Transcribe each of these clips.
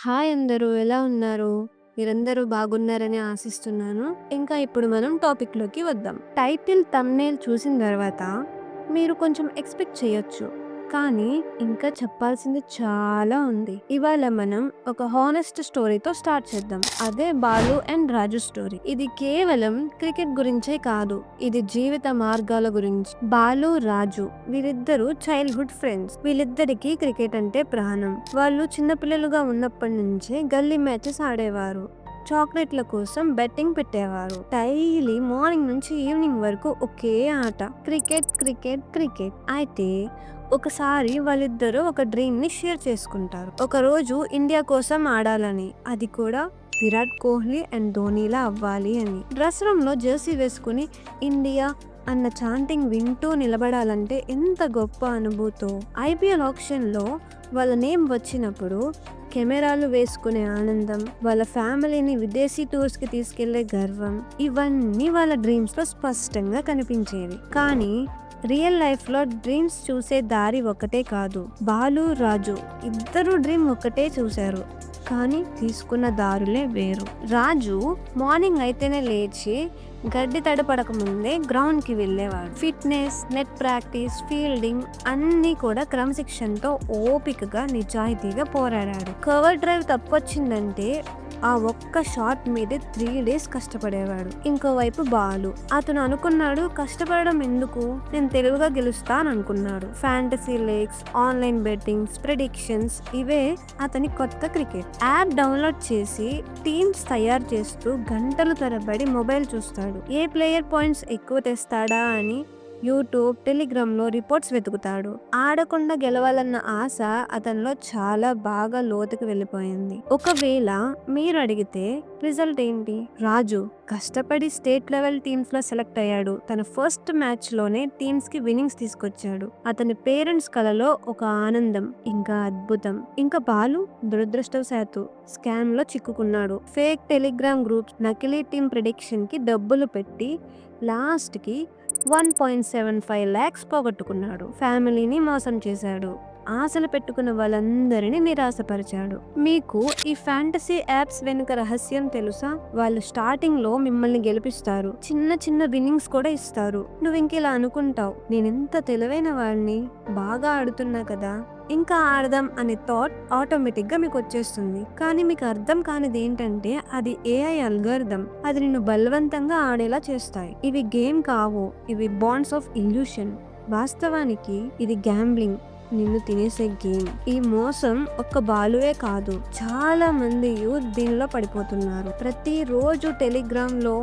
Hi అందరూ ఎలా ఉన్నారు? మీరందరూ బాగున్నారని ఆశిస్తున్నాను. ఇంకా ఇప్పుడు మనం టాపిక్‌లోకి వద్దాం. టైటిల్, థంబ్‌నెయిల్ చూసిన తర్వాత మీరు కొంచెం ఎక్స్‌పెక్ట్ చేయొచ్చు. కానీ ఇంకా చెప్పాల్సింది చాలా ఉంది. ఇవాళ మనం ఒక హానెస్ట్ స్టోరీతో స్టార్ట్ చేద్దాం. అదే 'బాలు అండ్ రాజు' స్టోరీ. ఇది కేవలం క్రికెట్ గురించే కాదు. ఇది జీవిత మార్గాల గురించి. బాలు, రాజు వీరిద్దరూ చైల్డ్‌హుడ్ ఫ్రెండ్స్. వీళ్ళిద్దరికీ క్రికెట్ అంటే ప్రాణం. వాళ్ళు చిన్నపిల్లలుగా ఉన్నప్పటి నుంచే గల్లీ మ్యాచెస్ ఆడేవారు. చాక్లెట్ల కోసం బెట్టింగ్ పెట్టేవారు. డైలీ మార్నింగ్ నుంచి ఈవినింగ్ వరకు ఒకే ఆట. Cricket cricket cricket. అయితే ఒకసారి వాళ్ళిద్దరూ ఒక డ్రీమ్ ని షేర్ చేసుకుంటారు. ఒక రోజు ఇండియా కోసం ఆడాలని, అది కూడా విరాట్ కోహ్లీ అండ్ ధోనీలా అవ్వాలి అని. డ్రెస్ రూమ్ లో జెర్సీ వేసుకుని ఇండియా అన్న చాంటింగ్ వింటూ నిలబడాలంటే ఎంత గొప్ప అనుభూతో. ఐపీఎల్ ఆక్షన్ లో వాళ్ళ నేమ్ వచ్చినప్పుడు కెమెరాలు వేసుకునే ఆనందం, వాళ్ళ ఫ్యామిలీని విదేశీ టూర్స్ కి తీసుకెళ్లే గర్వం, ఇవన్నీ వాళ్ళ డ్రీమ్స్ లో స్పష్టంగా కనిపించేవి. కానీ రియల్ లైఫ్ లో డ్రీమ్స్ చూసే దారి ఒకటే కాదు. బాలు, రాజు ఇద్దరు డ్రీమ్ ఒకటే చూశారు, కానీ తీసుకున్న దారులే వేరు. రాజు మార్నింగ్ అయితేనే లేచి గడ్డి తడపడక ముందే గ్రౌండ్ కి వెళ్ళేవాడు. ఫిట్నెస్, నెట్ ప్రాక్టీస్, ఫీల్డింగ్ అన్నీ కూడా క్రమశిక్షణతో ఓపికగా నిజాయితీగా పోరాడాడు. కవర్ డ్రైవ్ తప్పొచ్చిందంటే ఆ ఒక్క షాట్ మీదే 3 days కష్టపడేవాడు. ఇంకోవైపు బాలు, అతను అనుకున్నాడు కష్టపడడం ఎందుకు, నేను తెలివిగా గెలుస్తాను అనుకున్నాడు. Fantasy leagues, online bettings, predictions ఇవే అతని కొత్త క్రికెట్. యాప్ డౌన్లోడ్ చేసి టీమ్స్ తయారు చేస్తూ గంటలు తరబడి మొబైల్ చూస్తాడు. ఏ ప్లేయర్ పాయింట్స్ ఎక్కువ తెస్తాడా అని యూట్యూబ్, టెలిగ్రామ్లో రిపోర్ట్స్ వెతుకుతాడు. ఆడకుండా గెలవాలన్న ఆశ అతనిలో చాలా బాగా లోతుకు వెళ్ళిపోయింది. ఒకవేళ మీరు అడిగితే రిజల్ట్ ఏంటి? రాజు కష్టపడి స్టేట్ లెవెల్ టీమ్స్ లో సెలెక్ట్ అయ్యాడు. తన ఫస్ట్ మ్యాచ్ లోనే టీమ్స్ కి విన్నింగ్స్ తీసుకొచ్చాడు. అతని పేరెంట్స్ కలలో ఒక ఆనందం, ఇంకా అద్భుతం. ఇంకా బాలు దురదృష్టవశాత్తు స్కామ్ లో చిక్కుకున్నాడు. ఫేక్ టెలిగ్రామ్ గ్రూప్స్, నకిలీ టీమ్ ప్రిడిక్షన్ కి డబ్బులు పెట్టి లాస్ట్ కి 1.75 lakhs పోగొట్టుకున్నాడు. ఫ్యామిలీని మోసం చేశాడు. ఆశలు పెట్టుకున్న వాళ్ళందరినీ నిరాశపరిచాడు. మీకు ఈ ఫ్యాంటసీ యాప్స్ వెనుక రహస్యం తెలుసా? వాళ్ళు స్టార్టింగ్ లో మిమ్మల్ని గెలిపిస్తారు, చిన్న చిన్న విన్నింగ్స్ కూడా ఇస్తారు. నువ్వు ఇంకిలా అనుకుంటావు, నేనెంత తెలివైన వాడిని, బాగా ఆడుతున్నా కదా, ఇంకా ఆడదాం అనే థాట్ ఆటోమేటిక్ గా మీకు వచ్చేస్తుంది. కానీ మీకు అర్థం కానిది ఏంటంటే అది ఏఐ అల్గోరిథం. అది నిన్ను బలవంతంగా ఆడేలా చేస్తాయి. ఇవి గేమ్ కావు, ఇవి బాండ్స్ ఆఫ్ ఇల్యూషన్. వాస్తవానికి ఇది గ్యాంబ్లింగ్, నిన్ను తినేసే గేమ్. ఈ మోసం ఒక్క బాలువే కాదు, చాలా మంది యూత్ దీనిలో పడిపోతున్నారు. ప్రతిరోజు టెలిగ్రామ్ లో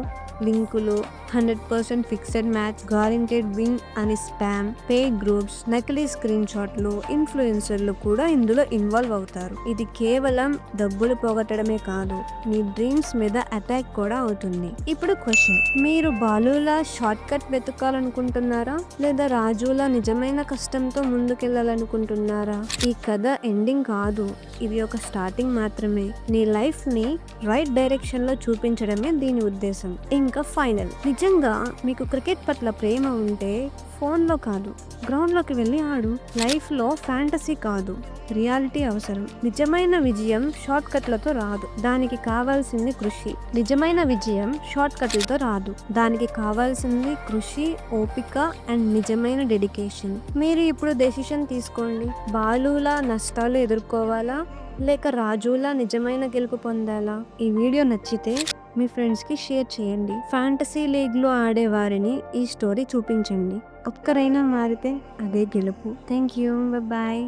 లింకులు, 100% ఫిక్స్డ్ మ్యాచ్, గ్యారెంటెడ్ విన్ అని స్పామ్, పేడ్ గ్రూప్స్, నకిలీ స్క్రీన్ షాట్లు, ఇన్ఫ్లుయెన్సర్లు కూడా ఇందులో ఇన్వాల్వ్ అవుతారు. ఇది కేవలం డబ్బులు పోగొట్టడమే కాదు, మీ డ్రీమ్స్ మీద అటాక్ కూడా అవుతుంది. ఇప్పుడు క్వశ్చన్, మీరు బాలులా షార్ట్ కట్ వెతకాలనుకుంటున్నారా, లేదా రాజులా నిజమైన కష్టంతో ముందుకెళ్లాలనుకుంటున్నారా? ఈ కథ ఎండింగ్ కాదు, ఇది ఒక స్టార్టింగ్ మాత్రమే. నీ లైఫ్ ని రైట్ డైరెక్షన్ లో చూపించడమే దీని ఉద్దేశం. ఇంకా ఫైనల్, నిజంగా మీకు క్రికెట్ పట్ల ప్రేమ ఉంటే ఫోన్లో కాదు, గ్రౌండ్లోకి వెళ్ళి ఆడు. లైఫ్లో ఫ్యాంటసీ కాదు, రియాలిటీ అవసరం. నిజమైన విజయం షార్ట్ కట్లతో రాదు, దానికి కావాల్సింది కృషి. నిజమైన విజయం షార్ట్ కట్లతో రాదు, దానికి కావాల్సింది కృషి, ఓపిక అండ్ నిజమైన డెడికేషన్. మీరు ఇప్పుడు డెసిషన్ తీసుకోండి. బాలులా నష్టాలు ఎదుర్కోవాలా, లేక రాజులా నిజమైన గెలుపు పొందాలా? ఈ వీడియో నచ్చితే మీ ఫ్రెండ్స్కి షేర్ చేయండి. ఫ్యాంటసీ లీగ్లో ఆడే వారిని ఈ స్టోరీ చూపించండి. ఒక్కరైనా మారితే అదే గెలుపు. Thank you, bye.